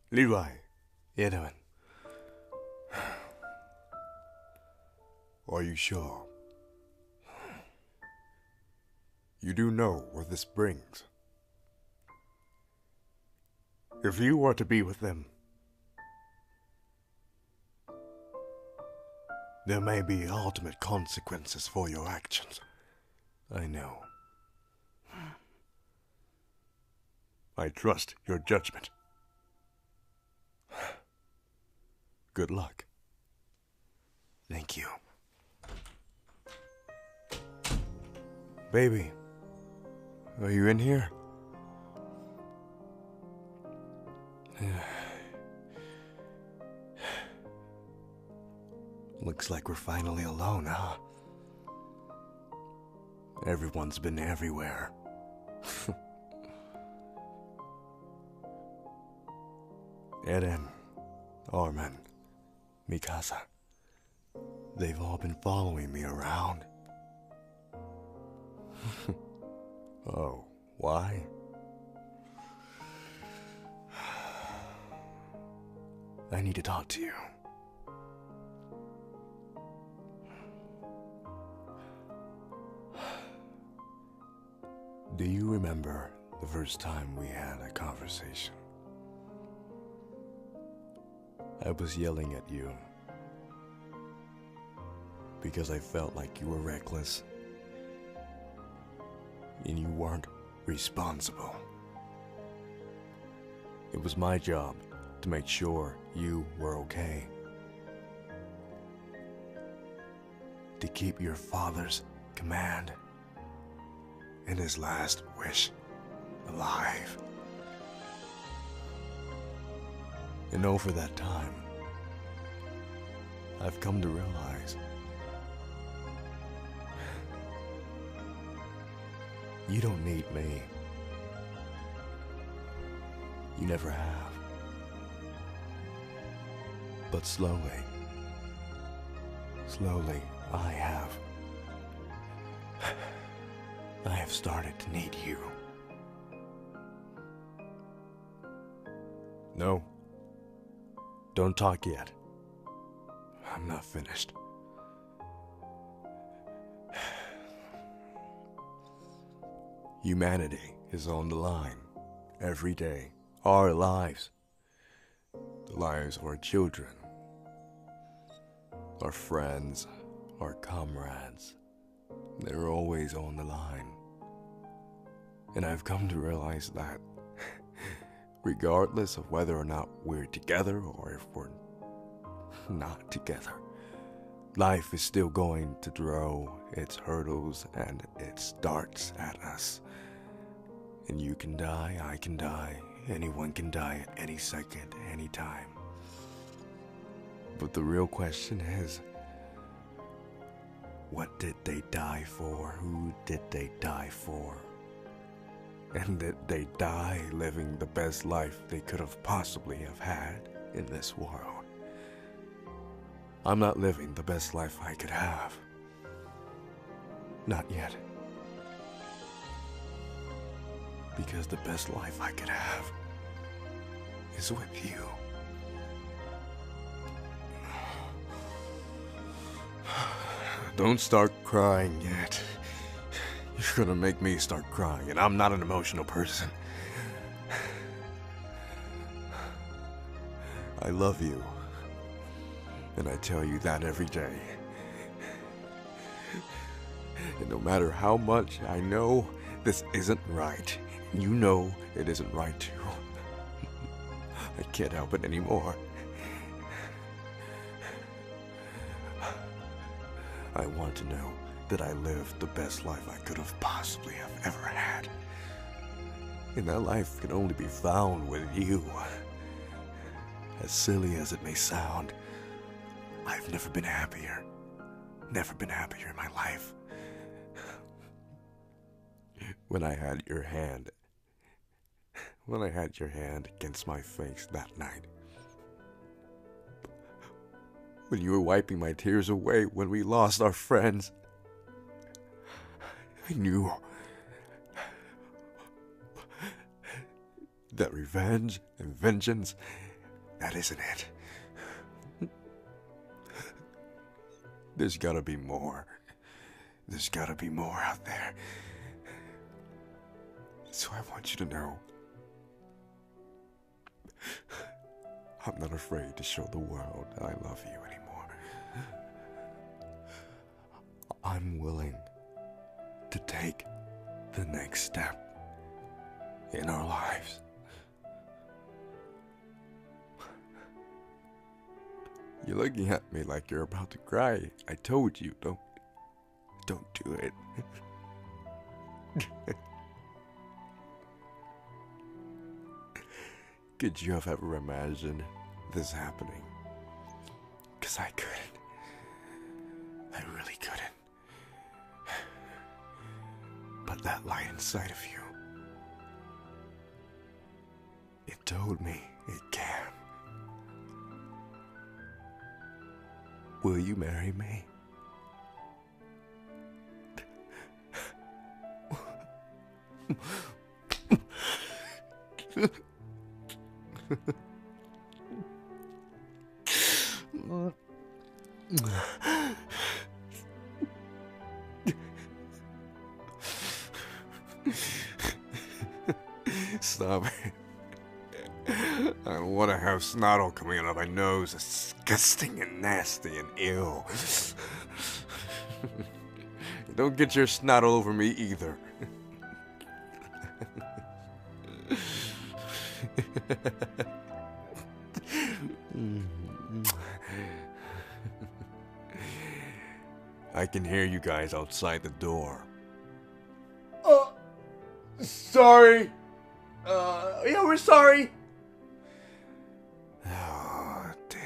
Levi, you doing? Are you sure? You do know where this brings. If you are to be with them, there may be ultimate consequences for your actions. I know. I trust your judgment. Good luck. Thank you. Baby, are you in here? Looks like we're finally alone, huh? Everyone's been everywhere. Eren, Armin, Mikasa. They've all been following me around. Oh, why? I need to talk to you. Do you remember the first time we had a conversation? I was yelling at you because I felt like you were reckless and you weren't responsible. It was my job to make sure you were okay, to keep your father's command and his last wish alive. And over that time, I've come to realize you don't need me. You never have. But slowly, I have. I have started to need you. No. Don't talk yet. I'm not finished. Humanity is on the line every day. Our lives, the lives of our children, our friends, our comrades, they're always on the line. And I've come to realize that regardless of whether or not we're together or if we're not together, life is still going to throw its hurdles and its darts at us. And you can die, I can die, anyone can die at any second, any time. But the real question is, what did they die for? Who did they die for? And did they die living the best life they could have possibly have had in this world? I'm not living the best life I could have. Not yet. Because the best life I could have is with you. Don't start crying yet. You're gonna make me start crying, and I'm not an emotional person. I love you, and I tell you that every day. And no matter how much I know this isn't right, you know it isn't right too. I can't help it anymore. I want to know that I lived the best life I could have possibly have ever had. And that life can only be found with you. As silly as it may sound, I've never been happier. Never been happier in my life. When I had your hand against my face that night. When you were wiping my tears away when we lost our friends. I knew that revenge and vengeance That isn't it. There's gotta be more. There's gotta be more out there. So I want you to know, I'm not afraid to show the world that I love you anymore. I'm willing to take the next step in our lives. You're looking at me like you're about to cry. I told you, don't do it. Could you have ever imagined this happening? 'Cause I couldn't. I really couldn't. But that light inside of you, it told me it can. Will you marry me? Stop it. I don't want to have snot all coming out of my nose. It's disgusting and nasty and ill. Don't get your snot all over me either. I can hear you guys outside the door. Sorry. Yeah, we're sorry. Oh, dear.